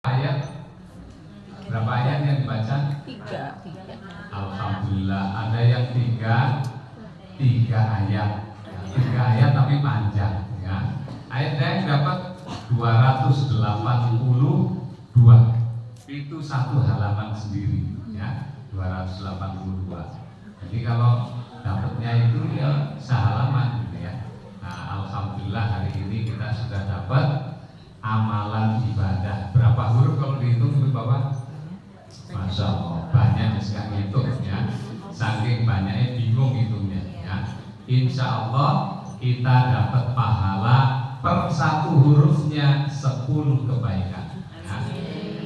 Ayat berapa ayat yang dibaca? Tiga. Alhamdulillah ada yang tiga ayat, tiga ayat tapi panjang ya. Ayat yang dapat 282 itu satu halaman sendiri ya, 282. Jadi kalau dapatnya itu ya sehalaman gitu ya. Nah, alhamdulillah hari ini kita sudah dapat amalan ibadah. Berapa huruf kalau dihitung itu Bapak? Masya Allah, banyak sekali hitungnya. Saking banyaknya bingung hitungnya ya. Insya Allah kita dapat pahala per satu hurufnya 10 kebaikan ya.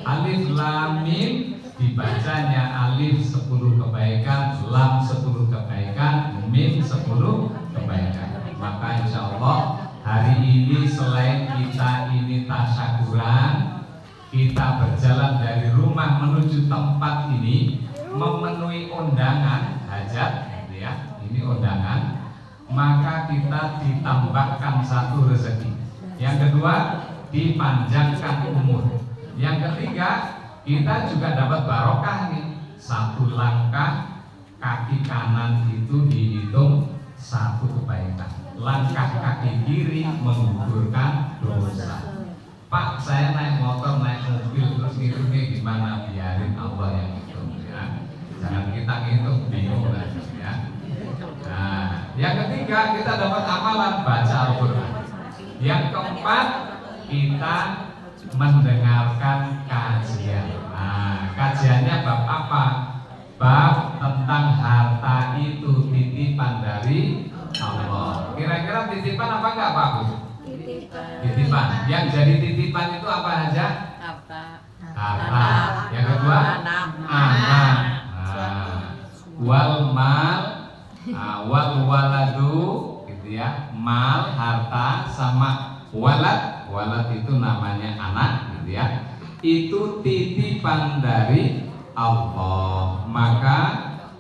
Alif lam mim dibacanya alif 10 kebaikan, lam 10 kebaikan, mim 10 kebaikan. Maka insya Allah hari ini selain kita ini tasyakuran, kita berjalan dari rumah menuju tempat ini memenuhi undangan hajat ya, ini undangan, maka kita ditambahkan satu rezeki. Yang kedua, dipanjangkan umur. Yang ketiga, kita juga dapat barokah nih. Satu langkah kaki kanan itu dihitung satu kebaikan. Langkah kaki kiri menggugurkan dosa. Pak, saya naik motor, naik mobil, terus ngitungnya gimana? Biarin Allah yang hitung ya. Jangan kita ngitung, bingung lagi ya. Nah, yang ketiga kita dapat amalan baca Al-Quran. Yang keempat kita mendengarkan kajian. Nah, kajiannya bab apa? Bab tentang harta itu titipan dari Allah. Kira-kira titipan apa enggak Pak Bu? Titipan. Yang jadi titipan itu apa aja? Harta. Yang kedua? Anak. Wal mal, wal waladu, gitu ya. Mal, harta, sama walad. Walad itu namanya anak, gitu ya. Itu titipan dari Allah. Maka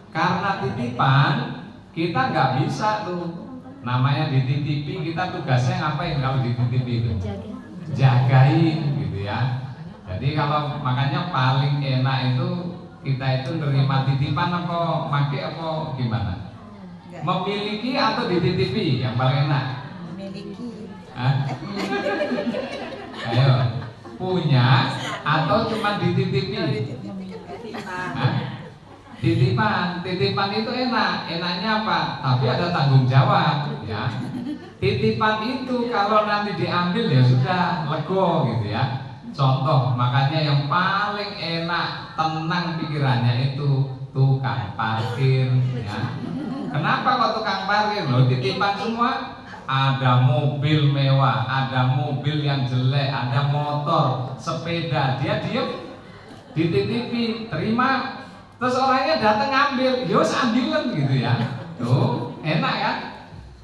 karena titipan kita nggak bisa tuh. Namanya dititipi, kita tugasnya ngapain kalau dititipi itu? Jagain gitu ya. Jadi kalau makanya paling enak itu kita itu nerima titipan apa make apa gimana? Memiliki atau dititipi yang paling enak? Memiliki. Ayo, punya atau cuma dititipi? Titipan itu enak, enaknya apa? Tapi ada tanggung jawab, ya. Titipan itu kalau nanti diambil ya sudah lego gitu ya. Contoh, makanya yang paling enak, tenang pikirannya itu tukang parkir, ya. Kenapa kok tukang parkir? Loh, titipan semua. Ada mobil mewah, ada mobil yang jelek, ada motor, sepeda, dia diem, dititipi, terima. Terus orangnya datang ngambil, yos ambilan gitu ya. Tuh, enak kan?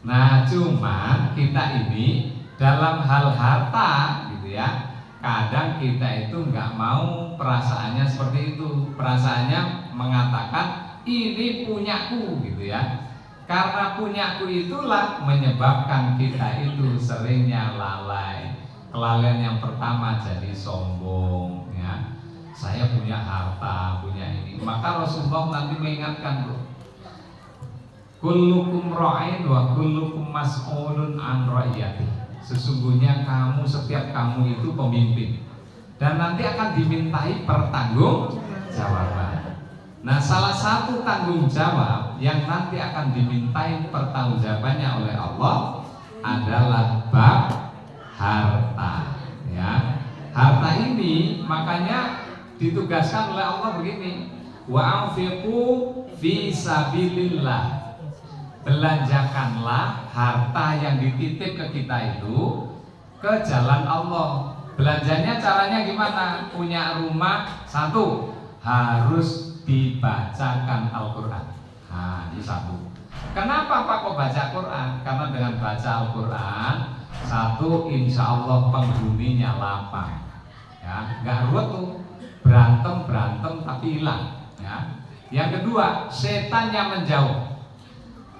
Nah, cuma kita ini dalam hal harta gitu ya. Kadang kita itu nggak mau perasaannya seperti itu. Perasaannya mengatakan ini punyaku gitu ya. Karena punyaku itulah menyebabkan kita itu seringnya lalai. Kelalaian yang pertama jadi sombong ya. Saya punya harta, punya ini. Maka Rasulullah nanti mengingatkan tuh, kullukum ra'in wa kullukum mas'ulun an ra'iyati. Sesungguhnya kamu, setiap kamu itu pemimpin dan nanti akan dimintai pertanggungjawaban. Nah, salah satu tanggung jawab yang nanti akan dimintai pertanggungjawabannya oleh Allah adalah bab harta ya. Harta ini makanya ditugaskan oleh Allah begini, wa anfiqu fi sabilillah. Belanjakanlah harta yang dititip ke kita itu ke jalan Allah. Belanjanya caranya gimana? Punya rumah, satu harus dibacakan Al-Quran. Nah, ini satu. Kenapa Pak kok baca Quran? Karena dengan baca Al-Quran, satu insya Allah penghuninya lapang ya, nggak ruwet tuh. Berantem tapi hilang ya. Yang kedua, setannya menjauh.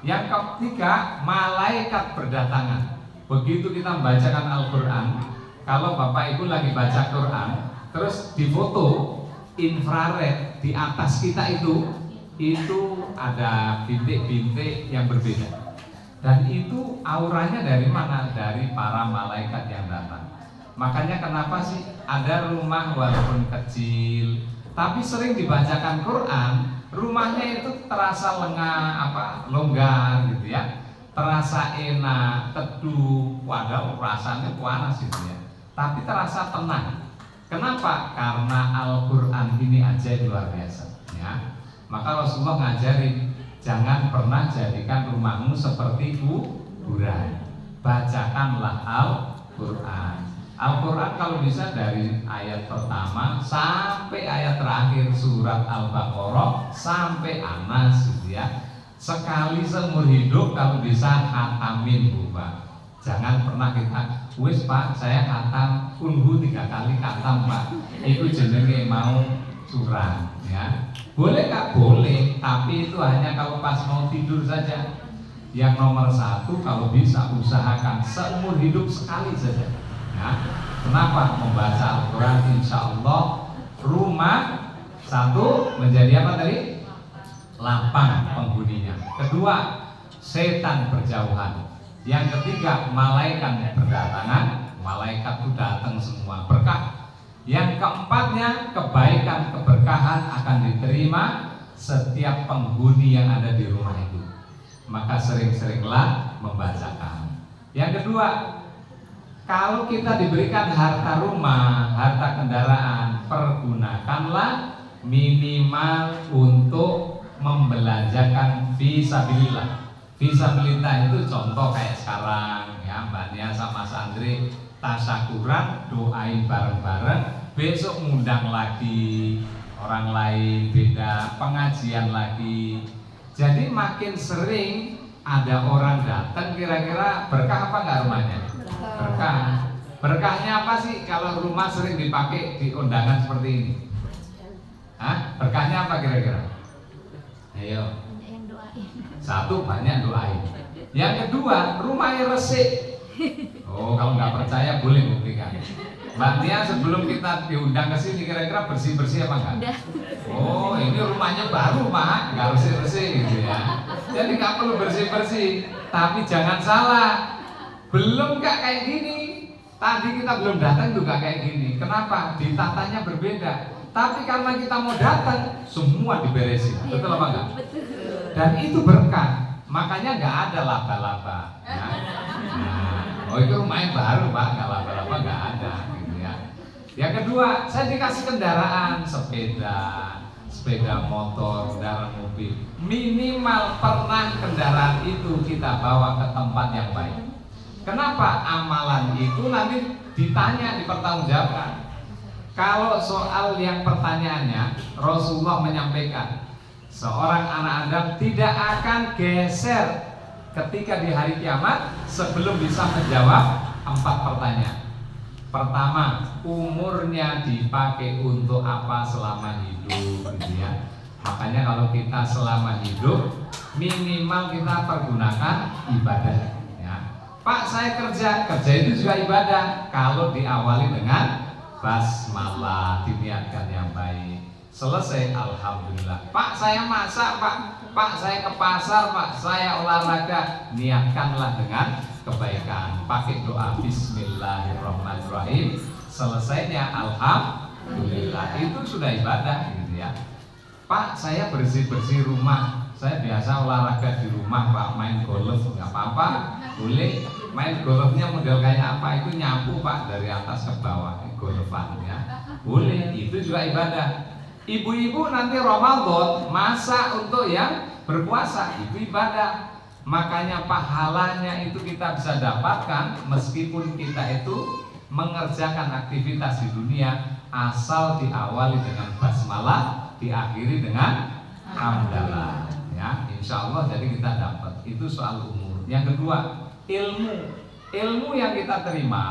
Yang ketiga, malaikat berdatangan. Begitu kita membacakan Al-Quran, kalau Bapak Ibu lagi baca Quran, terus difoto infrared di atas kita itu ada bintik-bintik yang berbeda. Dan itu auranya dari mana? Dari para malaikat yang datang. Makanya kenapa sih ada rumah walaupun kecil, tapi sering dibacakan Quran, rumahnya itu terasa longgar gitu ya, terasa enak, teduh, waduh rasanya panas gitu ya, tapi terasa tenang. Kenapa? Karena Al-Quran ini aja luar biasa ya. Maka Rasulullah ngajarin, jangan pernah jadikan rumahmu seperti kuburan. Bacakanlah Al-Quran. Al-Quran kalau bisa dari ayat pertama sampai ayat terakhir surat Al-Baqarah sampai Anas gitu ya. Sekali seumur hidup kalau bisa khatamin Bu Pak. Jangan pernah kita, wis Pak saya khatam kunhu 3 kali khatam Pak. Itu jenenge mau curang ya. Boleh Kak? Boleh, tapi itu hanya kalau pas mau tidur saja. Yang nomor 1 kalau bisa usahakan seumur hidup sekali saja ya. Kenapa? Membaca Al-Quran insya Allah rumah 1 menjadi apa tadi? Lapang penghuninya. Kedua, setan berjauhan. Yang ketiga, malaikat berdatangan. Malaikat itu datang semua berkah. Yang keempatnya, kebaikan keberkahan akan diterima setiap penghuni yang ada di rumah itu. Maka sering-seringlah membacakan. Yang kedua, kalau kita diberikan harta rumah, harta kendaraan, pergunakanlah minimal untuk membelanjakan fisabilillah. Fisabilillah itu contoh kayak sekarang ya, Mbak Nia sama Mas Andri tasyakuran, doain bareng-bareng, besok ngundang lagi orang lain, beda pengajian lagi. Jadi makin sering ada orang datang, kira-kira berkah apa enggak rumahnya? Berkah. Berkahnya apa sih kalau rumah sering dipakai di undangan seperti ini? Hah? Berkahnya apa kira-kira? Ayo. 1, banyak doain. Yang kedua, rumahnya resik. Oh, kalau nggak percaya boleh buktikan. Mbak Tia sebelum kita diundang ke sini kira-kira bersih-bersih apa enggak? Oh, ini rumahnya baru Pak, nggak bersih-bersih gitu ya. Jadi nggak perlu bersih-bersih. Tapi jangan salah, belum nggak kayak gini. Tadi kita belum datang juga kayak gini. Kenapa? Ditatanya berbeda. Tapi karena kita mau datang, semua diberesin. Betul apa enggak? Dan itu berkah. Makanya nggak ada laba-laba. Ya. Oh itu rumahnya baru Pak, nggak laba-laba nggak ada gitu ya. Yang kedua, saya dikasih kendaraan sepeda motor, kendaraan mobil. Minimal pernah kendaraan itu kita bawa ke tempat yang baik. Kenapa? Amalan itu nanti ditanya, dipertanggungjawabkan. Kalau soal yang pertanyaannya, Rasulullah menyampaikan seorang anak Adam tidak akan geser ketika di hari kiamat sebelum bisa menjawab 4 pertanyaan. Pertama, umurnya dipakai untuk apa selama hidup gitu ya. Makanya kalau kita selama hidup minimal kita pergunakan ibadah ya. Pak saya kerja itu juga ibadah kalau diawali dengan basmalah, diniatkan yang baik. Selesai, alhamdulillah. Pak saya masak Pak saya ke pasar Pak, saya olahraga. Niatkanlah dengan kebaikan, pakai doa bismillahirrahmanirrahim. Selesainya alhamdulillah, itu sudah ibadah gitu ya. Pak saya bersih-bersih rumah, saya biasa olahraga di rumah Pak, main golf nggak apa-apa, boleh. Main golfnya model kayak apa? Itu nyapu Pak dari atas ke bawah, golfan ya. Boleh, itu juga ibadah. Ibu-ibu nanti Ramadan masak untuk yang berpuasa, itu ibadah. Makanya pahalanya itu kita bisa dapatkan meskipun kita itu mengerjakan aktivitas di dunia asal diawali dengan basmalah, diakhiri dengan hamdalah ya. Insya Allah jadi kita dapat. Itu soal umur. Yang kedua, ilmu yang kita terima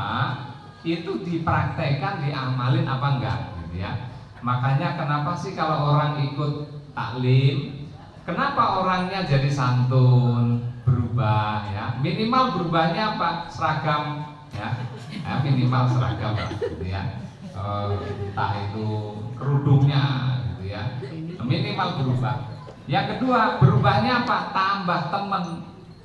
itu dipraktekkan, diamalin apa enggak gitu ya. Makanya kenapa sih kalau orang ikut taklim, kenapa orangnya jadi santun, berubah ya? Minimal berubahnya apa? Seragam ya minimal seragam lah, gitu ya. Entah itu kerudungnya, gitu ya, minimal berubah. Yang kedua, berubahnya apa? Tambah teman.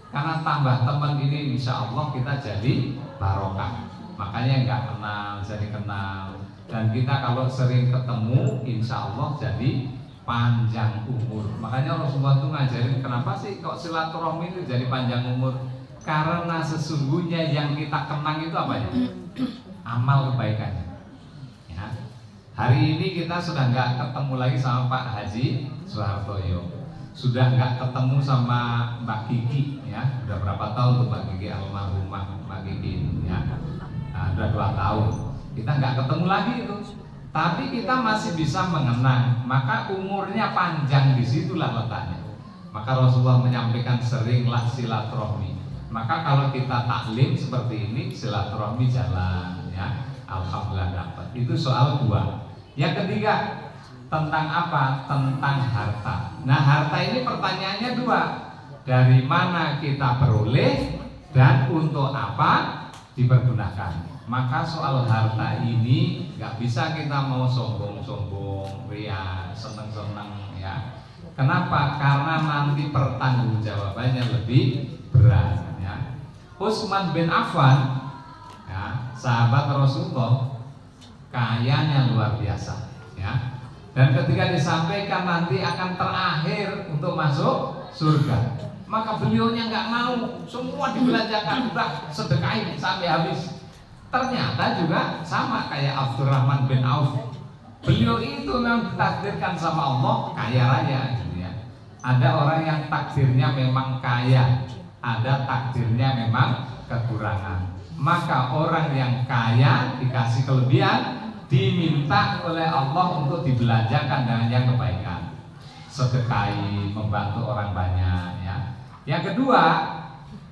Karena tambah teman ini insya Allah kita jadi barokah. Makanya nggak kenal jadi kenal. Dan kita kalau sering ketemu insya Allah jadi panjang umur. Makanya Rasulullah itu ngajarin kenapa sih kok silaturahmi itu jadi panjang umur. Karena sesungguhnya yang kita kenang itu apa ya? Amal kebaikannya ya. Hari ini kita sudah nggak ketemu lagi sama Pak Haji Soehartoyo, sudah nggak ketemu sama Mbak Kiki ya. Udah berapa tahun tuh Mbak Kiki, almarhumah Mbak Kiki ya. Nah, udah 2 tahun kita nggak ketemu lagi itu, tapi kita masih bisa mengenang. Maka umurnya panjang, disitulah letaknya. Maka Rasulullah menyampaikan seringlah silaturahmi. Maka kalau kita taklim seperti ini, silaturahmi jalan ya. Alhamdulillah dapat. Itu soal 2. Yang ketiga, tentang apa? Tentang harta. Nah, harta ini pertanyaannya 2. Dari mana kita peroleh dan untuk apa dipergunakan? Maka soal harta ini nggak bisa kita mau sombong-sombong, ria, seneng-seneng ya. Kenapa? Karena nanti pertanggungjawabannya lebih berat ya. Utsman bin Affan ya, sahabat Rasulullah, kayanya luar biasa ya. Dan ketika disampaikan nanti akan terakhir untuk masuk surga, maka beliaunya nggak mau, semua dibelanjakan, udah sedekahin sampai habis. Ternyata juga sama kayak Abdurrahman bin Auf. Beliau itu memang ditakdirkan sama Allah kaya raya gitu ya. Ada orang yang takdirnya memang kaya, ada takdirnya memang kekurangan. Maka orang yang kaya dikasih kelebihan, diminta oleh Allah untuk dibelanjakan dengan yang kebaikan, sedekahi, membantu orang banyak ya. Yang kedua,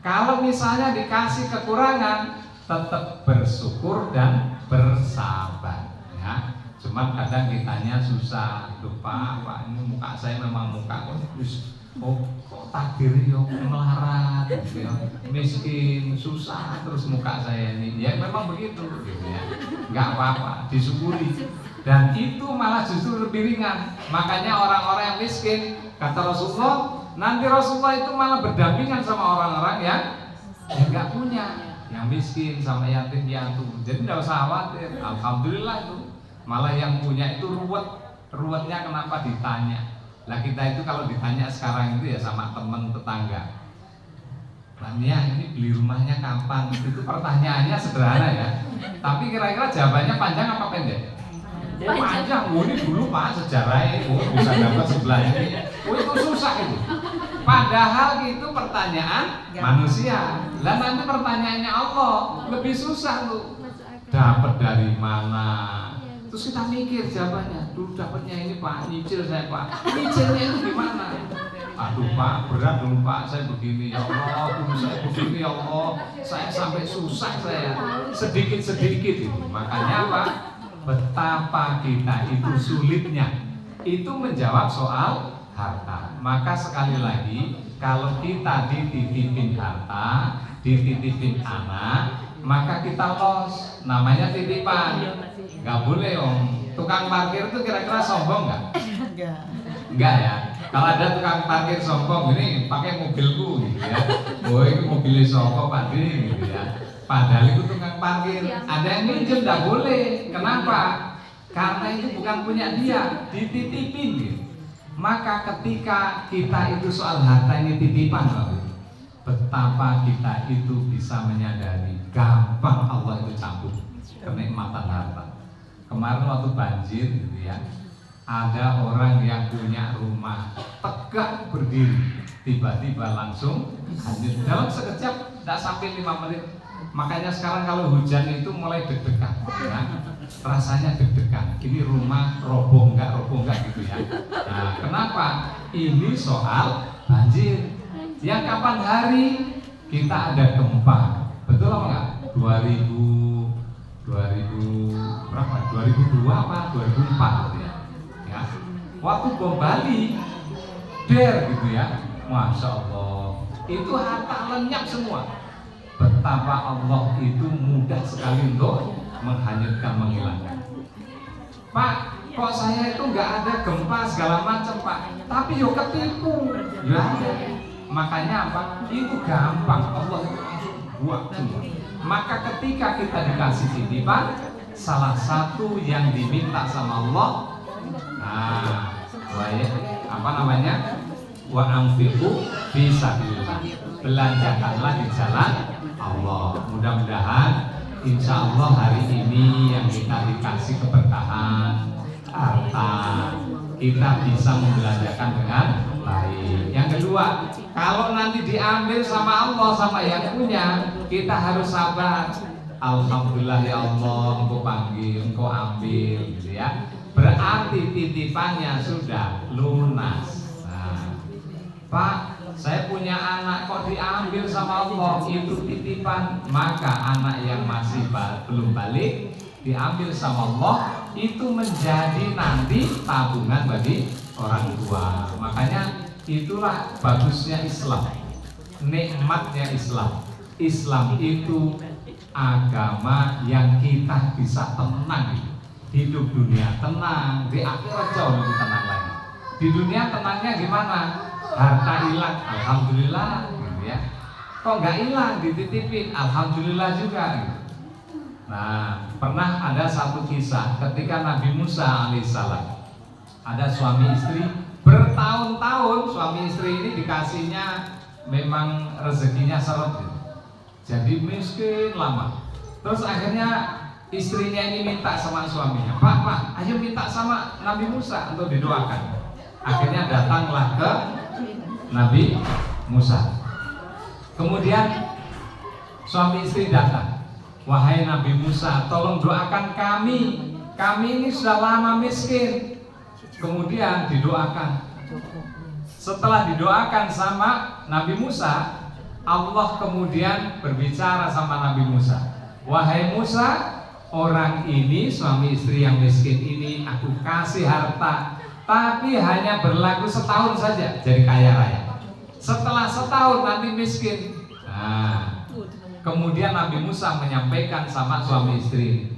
kalau misalnya dikasih kekurangan, tetap bersyukur dan bersabar ya. Cuman kadang kitanya susah, lupa Pak, ini muka saya memang muka kok takdirnya melarat gitu ya, miskin, susah terus muka saya ini. Ya memang begitu gitu ya. Enggak apa-apa, disyukuri. Dan itu malah justru lebih ringan. Makanya orang-orang yang miskin, kata Rasulullah, nanti Rasulullah itu malah berdampingan sama orang-orang yang enggak punya, yang miskin sama yatim piatu. Jadi tidak usah khawatir. Alhamdulillah itu. Malah yang punya itu ruwetnya kenapa ditanya. Lah kita itu kalau ditanya sekarang itu ya sama teman tetangga, Lamia ini beli rumahnya kapan? Itu pertanyaannya sederhana ya. Tapi kira-kira jawabannya panjang apa pendek? Panjang. Oh, ini dulu Pak sejarahnya, bisa dapat sebelah ini. Itu susah itu. Padahal itu pertanyaan manusia. Lah nanti pertanyaannya Allah lebih susah tuh. Dapat dari mana? Terus kita mikir jawabannya. Dulu dapatnya ini Pak, nyicil saya Pak. Nyicilnya itu gimana? Aduh Pak, berat dulu Pak, saya begini ya Allah, dulu saya begini ya Allah, saya sampai susah saya, sedikit-sedikit itu. Makanya apa? Betapa kita itu sulitnya itu menjawab soal harta. Maka sekali lagi, kalau kita dititipin harta, dititipin anak, maka kita los, namanya titipan. Gak boleh om. Tukang parkir itu kira-kira sombong nggak? Enggak ya. Kalau ada tukang parkir sombong, ini pakai mobilku gitu ya. Oh ini mobilnya sombong Pak Di gitu ya. Padahal itu tukang parkir. Ada yang minjem nggak boleh. Kenapa? Karena itu bukan punya dia, dititipin gitu. Maka ketika kita itu soal harta ini titipan, betapa kita itu bisa menyadari gampang Allah itu campur kenikmatan harta. Kemarin waktu banjir gitu ya, ada orang yang punya rumah tegak berdiri, tiba-tiba langsung hanyut dalam sekejap, tidak sampai 5 menit. Makanya sekarang kalau hujan itu mulai deg-degan ya. Rasanya deg-degan, ini rumah roboh enggak gitu ya. Nah kenapa? Ini soal banjir. Yang kapan hari kita ada gempa, betul apa enggak? 2002 apa 2004 gitu ya. Waktu bom Bali der gitu ya, Masya Allah, itu harta lenyap semua. betapa Allah itu mudah sekali untuk menghanyutkan, menghilangkan. Pak, kok saya itu nggak ada gempa segala macam Pak, tapi yo ketipu, yo ada. Makanya apa? Itu gampang, Allah itu langsung buat semua. Maka ketika kita dikasih titipan, salah satu yang diminta sama Allah, apa namanya? Wa anfiqu fi sabilillah. Belanjakanlah di jalan Allah. Mudah-mudahan insya Allah hari ini yang kita dikasih keberkahan harta, kita bisa membelanjakan dengan baik. Yang kedua, kalau nanti diambil sama Allah, sama yang punya, kita harus sabar. Alhamdulillah ya Allah, engkau panggil, engkau ambil, gitu ya. Berarti titipannya sudah lunas. Nah, Pak, saya punya anak kok diambil sama Allah, itu titipan. Maka anak yang masih belum balik diambil sama Allah, itu menjadi nanti tabungan bagi orang tua. Makanya itulah bagusnya Islam, nikmatnya Islam. Islam itu agama yang kita bisa tenang, hidup dunia tenang, di akhirat jauh lebih tenang lagi. Di dunia tenangnya gimana? Harta hilang, alhamdulillah, gitu ya. Kok nggak hilang, dititipin, alhamdulillah juga. Gitu. Nah, pernah ada satu kisah ketika Nabi Musa alaihissalam, ada suami istri bertahun-tahun, suami istri ini dikasihnya memang rezekinya seret, gitu. Jadi miskin lama. Terus akhirnya istrinya ini minta sama suaminya, Pak, ayo minta sama Nabi Musa untuk didoakan. Akhirnya datanglah ke Nabi Musa. Kemudian suami istri datang, wahai Nabi Musa, tolong doakan kami. Kami ini sudah lama miskin. Kemudian didoakan. Setelah didoakan sama Nabi Musa, Allah kemudian berbicara sama Nabi Musa, wahai Musa, orang ini suami istri yang miskin ini aku kasih harta, tapi hanya berlaku setahun saja jadi kaya raya. Setelah setahun nanti miskin. Nah, kemudian Nabi Musa menyampaikan sama suami istri,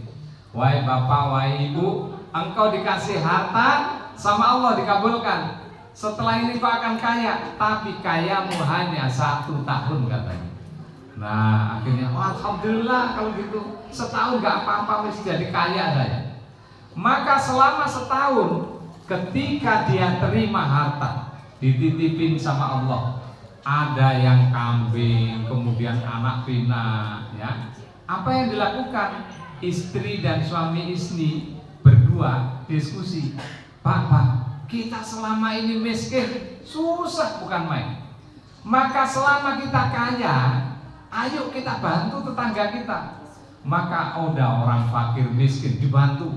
wahai bapak, wahai ibu, engkau dikasih harta sama Allah dikabulkan. Setelah ini kau akan kaya, tapi kayamu hanya 1 tahun katanya. Nah, akhirnya alhamdulillah kalau gitu, setahun gak apa-apa mesti jadi kaya saya. Maka selama setahun, ketika dia terima harta, dititipin sama Allah, ada yang kambing, kemudian anak pinak, ya. Apa yang dilakukan? Istri dan suami istri berdua diskusi, Pak, kita selama ini miskin, susah bukan main. Maka selama kita kaya, ayo kita bantu tetangga kita. Maka udah orang fakir miskin dibantu,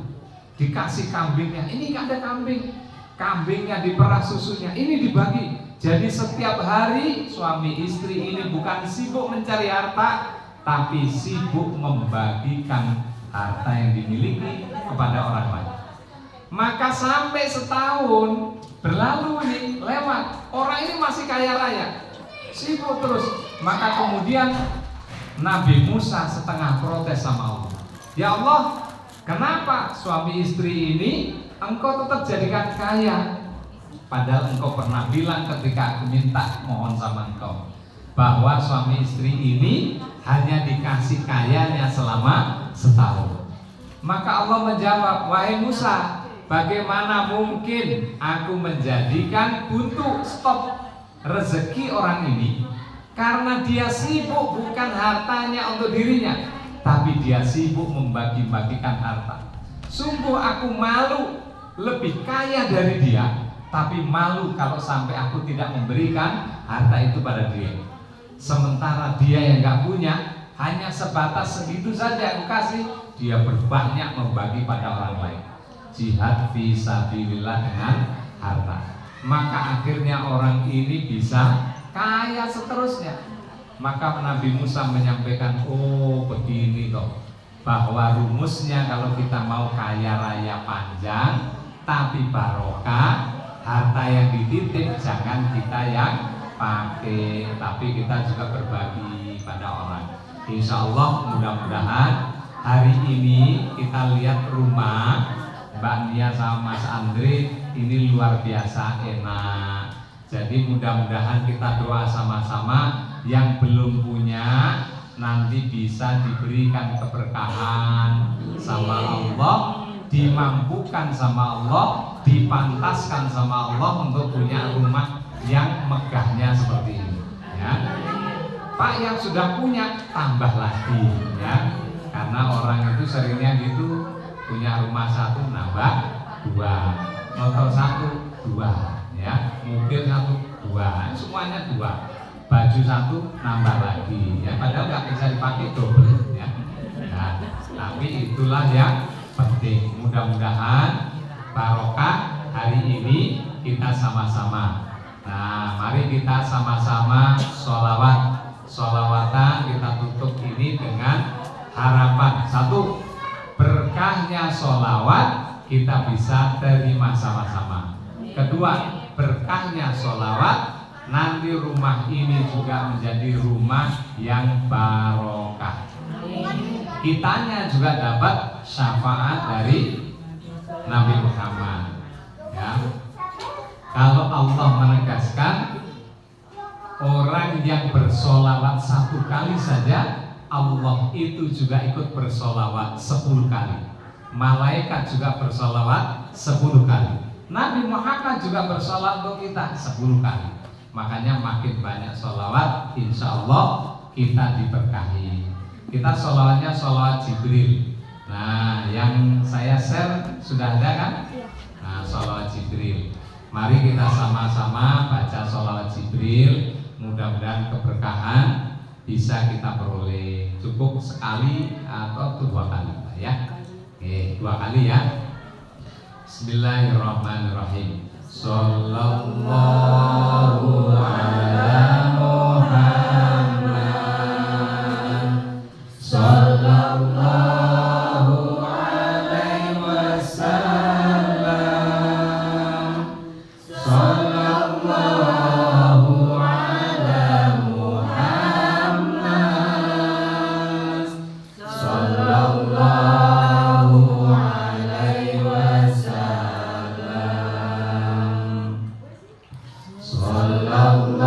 dikasih kambingnya, ini gak ada kambing, kambingnya diperah susunya, ini dibagi. Jadi setiap hari suami istri ini bukan sibuk mencari harta, tapi sibuk membagikan harta yang dimiliki kepada orang lain. Maka sampai setahun berlalu nih, lewat, orang ini masih kaya raya, sibuk terus. Maka kemudian Nabi Musa setengah protes sama Allah, ya Allah, kenapa suami istri ini engkau tetap jadikan kaya? Padahal engkau pernah bilang ketika aku minta mohon sama engkau, bahwa suami istri ini hanya dikasih kayanya selama setahun. Maka Allah menjawab, wahai Musa, bagaimana mungkin aku menjadikan buntu stop rezeki orang ini, karena dia sibuk bukan hartanya untuk dirinya, tapi dia sibuk membagi-bagikan harta. Sungguh aku malu lebih kaya dari dia, tapi malu kalau sampai aku tidak memberikan harta itu pada dia. Sementara dia yang gak punya, hanya sebatas segitu saja aku kasih, dia berbanyak membagi pada orang lain. Jihad fisabilillah dengan harta. Maka akhirnya orang ini bisa kaya seterusnya. Maka Nabi Musa menyampaikan, oh begini toh, bahwa rumusnya kalau kita mau kaya raya panjang tapi barokah, harta yang dititip jangan kita yang pakai, tapi kita juga berbagi pada orang. Insya Allah mudah-mudahan hari ini kita lihat rumah Mbak Nia sama Mas Andre ini luar biasa enak. Jadi mudah-mudahan kita doa sama-sama, yang belum punya nanti bisa diberikan keberkahan sama Allah, dimampukan sama Allah, dipantaskan sama Allah untuk punya rumah yang megahnya seperti ini ya. Pak yang sudah punya tambah lagi ya, karena orang itu seringnya gitu, punya rumah satu nambah dua, motor satu dua ya, mobil satu dua, semuanya dua, baju satu nambah lagi ya, padahal nggak bisa dipakai double ya. Nah, tapi itulah yang penting. Mudah-mudahan barokah hari ini kita sama-sama. Nah, mari kita sama-sama sholawatan kita tutup ini dengan harapan satu, berkahnya sholawat kita bisa terima sama-sama. Kedua, berkahnya sholawat nanti rumah ini juga menjadi rumah yang barokah. Kitanya juga dapat syafaat dari Nabi Muhammad ya. Kalau Allah menegaskan orang yang bersolawat satu kali saja, Allah itu juga ikut bersolawat 10 kali. Malaikat juga bersolawat 10 kali. Nabi Muhammad juga bersolawat untuk kita 10 kali. Makanya makin banyak solawat, insya Allah kita diberkahi. Kita solawatnya solawat Jibril. Nah, yang saya share sudah ada kan? Nah, solawat Jibril. Mari kita sama-sama baca sholawat Jibril. Mudah-mudahan keberkahan bisa kita peroleh. Cukup sekali atau 2 kali Pak ya. Oke, 2 kali ya. Bismillahirrahmanirrahim. Sallallahu ala Muhammad. Sallallahu alaihi wasallam. Sallallahu ala Muhammad. Sallallahu alaihi wasallam. Sallallahu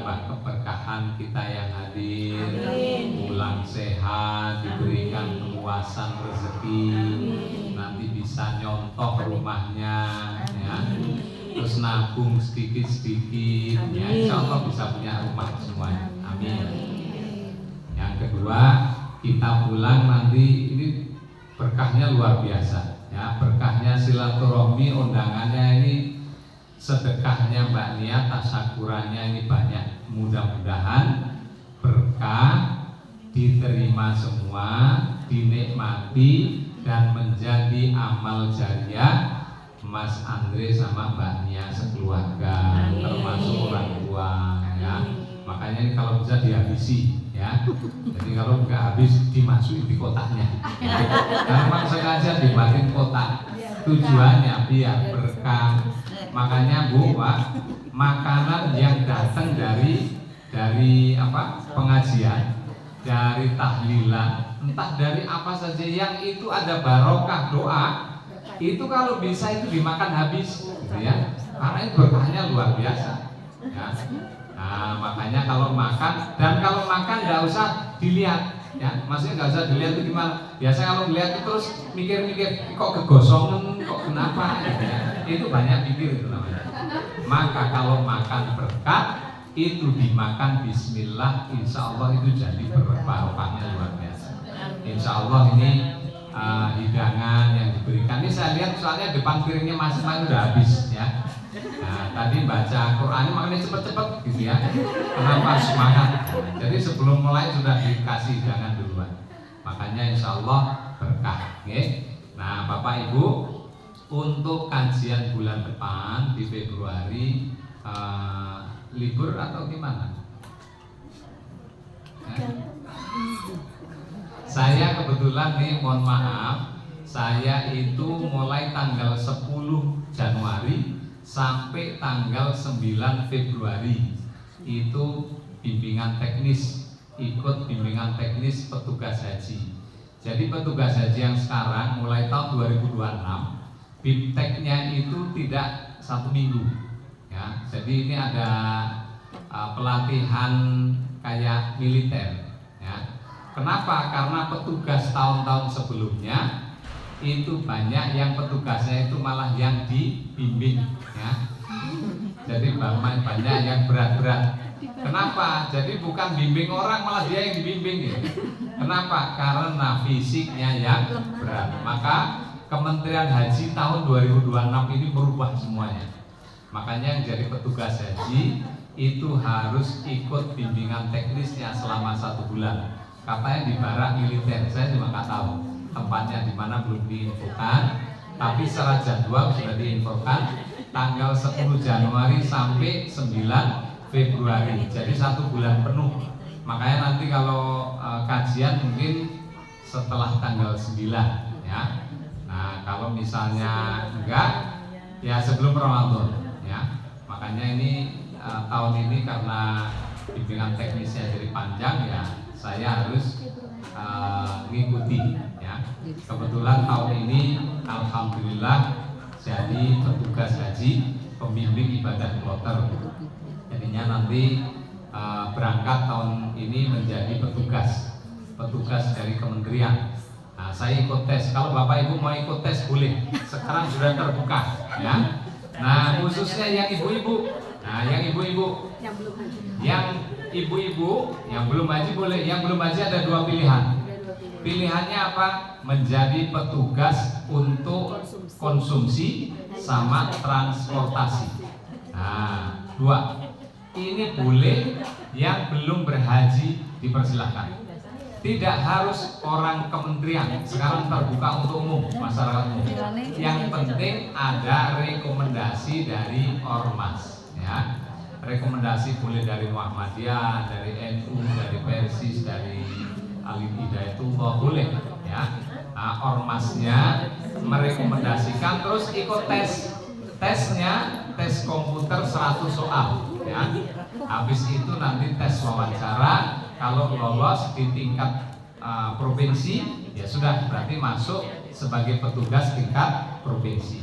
menambah keberkahan kita yang hadir, pulang sehat, diberikan keluasan rezeki, nanti bisa nyontoh rumahnya, ya. Terus nabung sedikit-sedikit, ya, insya Allah bisa punya rumah semuanya. Amin. Yang kedua, kita pulang nanti ini berkahnya luar biasa, ya. Berkahnya silaturahmi, undangannya ini, sedekahnya Mbak Nia, tasyakurannya ini banyak. Mudah-mudahan berkah, diterima semua, dinikmati, dan menjadi amal jariah Mas Andre sama Mbak Nia sekeluarga, termasuk orang tua, ya. Makanya ini kalau bisa dihabisi, ya. Jadi kalau nggak habis dimasukin di kotaknya. Memang sengaja dibuatin kotak, tujuannya biar berkah. Makanya Bu, Pak, makanan yang datang dari apa, pengajian, dari tahlilan, entah dari apa saja yang itu ada barokah doa, itu kalau bisa itu dimakan habis, gitu ya. Karena itu berkahnya luar biasa, ya. Nah, makanya kalau makan, dan kalau makan nggak usah dilihat, ya. Maksudnya nggak usah dilihat itu gimana. Biasa kalau melihat itu terus mikir-mikir, kok kegosongan, kok kenapa, gitu ya. Itu banyak pikir itu namanya. Maka kalau makan berkat itu dimakan bismillah, insya Allah itu jadi barokahnya luar biasa. Insya Allah ini hidangan yang diberikan. Ini saya lihat soalnya depan piringnya masing-masing udah habis, ya. Nah, tadi baca Quran makanya cepet-cepet gitu ya. Kenapa semangat? Jadi sebelum mulai sudah dikasih hidangan duluan. Makanya insya Allah berkah. Okay? Nah, Bapak Ibu, untuk kajian bulan depan di Februari libur atau gimana? Saya kebetulan nih, mohon maaf, saya itu mulai tanggal 10 Januari sampai tanggal 9 Februari itu bimbingan teknis, ikut bimbingan teknis petugas haji. Jadi petugas haji yang sekarang mulai tahun 2026 BIMTEK-nya itu tidak 1 minggu, ya. Jadi ini ada pelatihan kayak militer, ya. Kenapa? Karena petugas tahun-tahun sebelumnya itu banyak yang petugasnya itu malah yang dibimbing, ya. Jadi banyak yang berat-berat. Kenapa? Jadi bukan bimbing orang, malah dia yang dibimbing, ya. Kenapa? Karena fisiknya yang berat. Maka Kementerian Haji tahun 2026 ini berubah semuanya. Makanya yang jadi petugas haji itu harus ikut bimbingan teknisnya selama 1 bulan. Katanya di barak militer, saya juga nggak tahu tempatnya di mana, belum diinfokan. Tapi secara jadwal sudah diinfokan tanggal 10 Januari sampai 9 Februari. Jadi 1 bulan penuh. Makanya nanti kalau kajian mungkin setelah tanggal 9, ya. Nah, kalau misalnya enggak, ya sebelum Ramadan, ya. Makanya ini tahun ini karena bimbingan teknisnya jadi panjang, ya saya harus mengikuti, ya. Kebetulan tahun ini alhamdulillah jadi petugas haji pembimbing ibadah kloter. Jadinya nanti berangkat tahun ini menjadi petugas dari kementerian. Nah, saya ikut tes. Kalau Bapak Ibu mau ikut tes boleh. Sekarang sudah terbuka, ya. Nah, khususnya yang ibu-ibu. Nah, yang ibu-ibu, yang ibu-ibu yang belum haji boleh. Yang belum haji ada 2 pilihan. Pilihannya apa? Menjadi petugas untuk konsumsi sama transportasi. Nah, 2. Ini boleh, yang belum berhaji dipersilahkan. Tidak harus orang kementerian, sekarang terbuka untuk umum, masyarakat umum. Yang penting ada rekomendasi dari ormas, ya. Rekomendasi boleh dari Muhammadiyah, dari NU, dari Persis, dari Alim Hidayatullah, boleh, ya. Nah, ormasnya merekomendasikan, terus ikut tes. Tesnya tes komputer 100 soal, ya. Habis itu nanti tes wawancara. Kalau lolos di tingkat provinsi, ya sudah, berarti masuk sebagai petugas tingkat provinsi.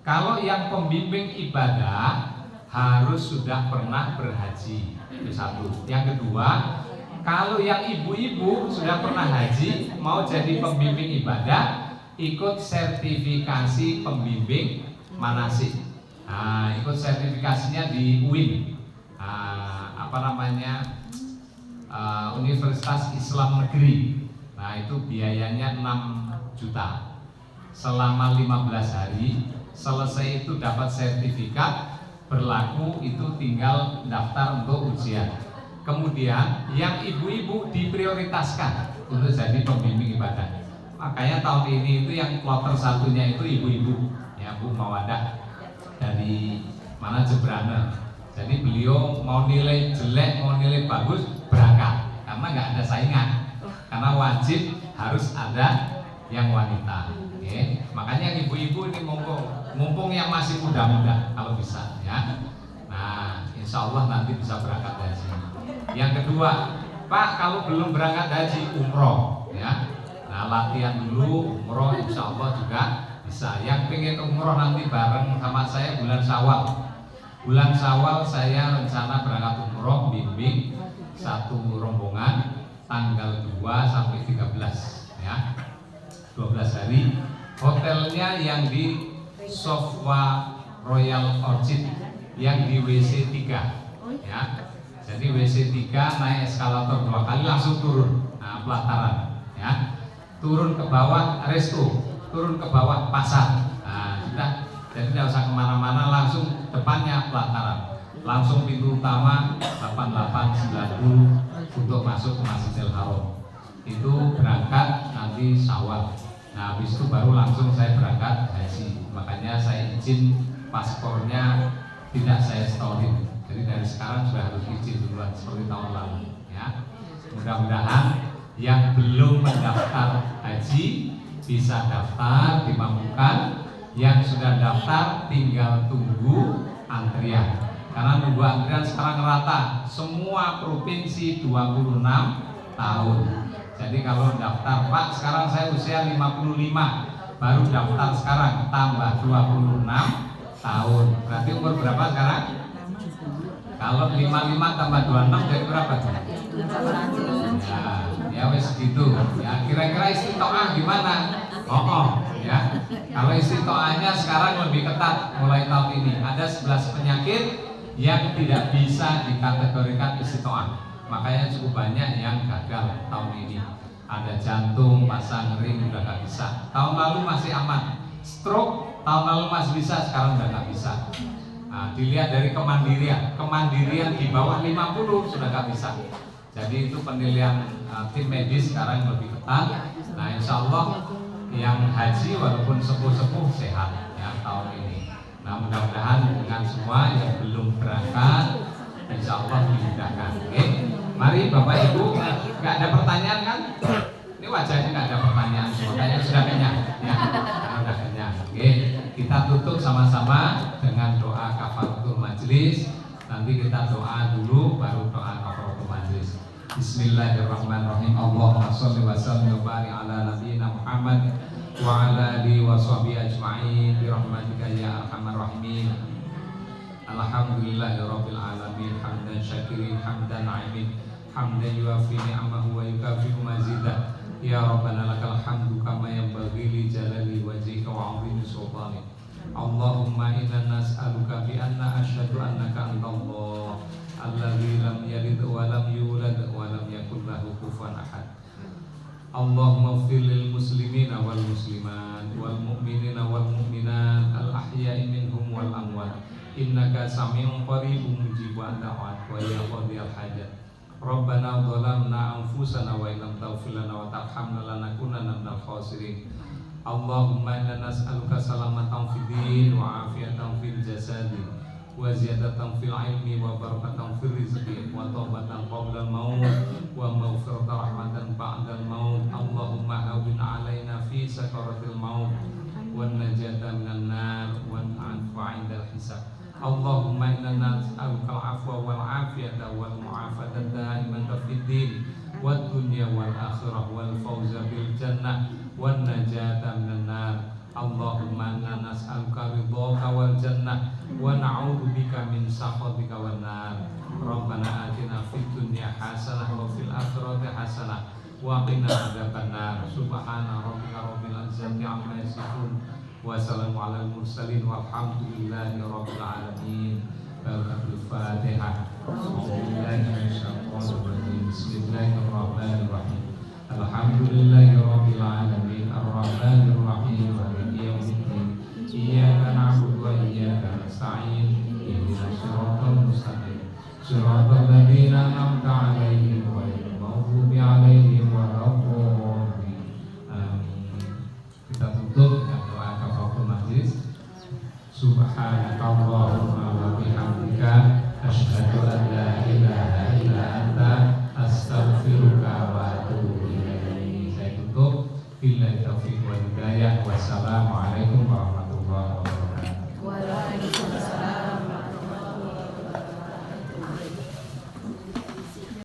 Kalau yang pembimbing ibadah harus sudah pernah berhaji. Itu satu. Yang kedua, kalau yang ibu-ibu sudah pernah haji mau jadi pembimbing ibadah, ikut sertifikasi pembimbing manasik. Nah, ikut sertifikasinya di UIN. Universitas Islam Negeri. Nah, itu biayanya 6 juta selama 15 hari. Selesai itu dapat sertifikat, berlaku, itu tinggal daftar untuk ujian. Kemudian yang ibu-ibu diprioritaskan untuk jadi pembimbing ibadah. Makanya tahun ini itu yang kloter satunya itu ibu-ibu, ya, Bu Mawadah dari mana, Jebrana. Jadi beliau mau nilai jelek mau nilai bagus berangkat, karena nggak ada saingan, karena wajib harus ada yang wanita. Oke. Makanya ibu-ibu ini mumpung yang masih muda-muda kalau bisa, ya. Nah, insya Allah nanti bisa berangkat haji. Yang kedua, Pak, kalau belum berangkat haji, umroh, ya. Nah, latihan dulu umroh, insya Allah juga bisa. Yang pengen umroh nanti bareng sama saya bulan Syawal. Bulan Syawal saya rencana berangkat umroh, bimbing satu rombongan tanggal 2 sampai 13, ya. 12 hari. Hotelnya yang di Sofwa Royal Orchid yang di WC 3, ya. Jadi WC 3 naik eskalator 2 kali langsung turun. Nah, pelataran, ya. Turun ke bawah resto, turun ke bawah pasar. Nah, sudah. Jadi tidak usah kemana-mana, langsung depannya pelataran, langsung pintu utama 88 90 untuk masuk ke Masjidil Haram. Itu berangkat nanti Syawal. Nah, habis itu baru langsung saya berangkat haji. Makanya saya izin paspornya tidak saya storin. Jadi dari sekarang sudah harus izin duluan seperti tahun lalu, ya. Mudah-mudahan yang belum mendaftar haji bisa daftar, dimampukan. Yang sudah daftar tinggal tunggu antrian. Karena nunggu antrian sekarang rata, semua provinsi 26 tahun. Jadi kalau daftar, Pak, sekarang saya usia 55, baru daftar sekarang, tambah 26 tahun. Berarti umur berapa sekarang? Kalau 55 tambah 26 jadi berapa? Ya wes gitu. Ya, kira-kira istiqomah gimana? Ya. Kalau istiqomahnya sekarang lebih ketat mulai tahun ini. Ada 11 penyakit yang tidak bisa dikategorikan istiqomah. Makanya cukup banyak yang gagal tahun ini. Ada jantung, pasang ring udah gak bisa. Tahun lalu masih aman. Stroke tahun lalu masih bisa, sekarang udah gak bisa. Nah, dilihat dari kemandirian di bawah 50 sudah gak bisa. Jadi itu penilaian tim medis sekarang lebih ketat. Nah, insya Allah yang haji walaupun sepuh-sepuh sehat, ya, tahun ini. Nah, mudah-mudahan dengan semua yang belum berangkat, insya Allah dimudahkan. Oke, mari Bapak Ibu, nggak ada pertanyaan kan? Ini wajahnya nggak ada pertanyaan, makanya sudah kenyang, ya, sudah kenyang. Oke, kita tutup sama-sama dengan doa kafaratul majelis. Nanti kita doa dulu, baru doa kafaratul majelis. Bismillahirrahmanirrahim. Allahumma sholli wa sallim wa barik ala nabiyyina Muhammad wa ala alihi wa sahbihi ajma'in bi rahmatika ya arhamar rahimin. Alhamdulillahirabbil alamin hamdan syakirin hamdan na'imin hamdan yuafi ni'amahu wa yukafi'u mazidah. Ya rabbana lakal hamdu kama yanbaghi li jalali wajhika wa 'azimi sultanik. Allahumma inna nas'aluka bi anna asyhadu annaka antallah alladzi lam yalid wa lam yulad wa lam yakul lahu kufuwan ahad. Allahumma ighfir lil muslimina wal muslimat wal mu'minina wal mu'minat al ahya'i minhum wal amwat innaka sami'un qaribun mujibud da'wat wa ya qadiyal hajat. Rabbana dhalamna anfusana wa illam taghfir lana wa tarhamna lanakunanna minal khasirin. Allahumma inna nas'aluka salamatan fid din wa afiyatan fil jasadi wa ziyadatan fil ilmi wa barakatan fil rizqi wa taubatan qabla al-maut wa maghfiratan rahmatan ba'da al-maut. Allahumma hawwin 'alaina fi sakaratil maut wan najata minan nar wan 'afwa 'indal hisab. Allahumma inna nas'aluka al-'afwa wal 'afiyata wal mu'afata da'imatan fid din wad dunya wal akhirah wal fawza bil jannah wan najata minan nar. Allahumma inna nas'aluka ridhaka wal jannah wa na'udzubika min sakhatika wan nar. Rabbana atina fid dunya hasanah wa fil akhirati hasanah wa qina adzabannar. Subhana rabbika rabbil izzati amma yasifun wa salamun alal mursalin walhamdulillahi rabbil alamin. Al-Fatihah. Bismillahirrahmanirrahim. Alhamdulillahi rabbil alamin arrahmanir rahim maliki yaumiddin. Iyyaka na'budu wa iyyaka nasta'in. Ihdinas siratal mustaqim. Siratal ladzina an'amta 'alaihim ghairil maghdubi 'alaihim waladdallin. Amin. Kita tutup dengan doa kafaratul majlis. Subhanakallahumma wa bihamdika asyhadu an la ilaha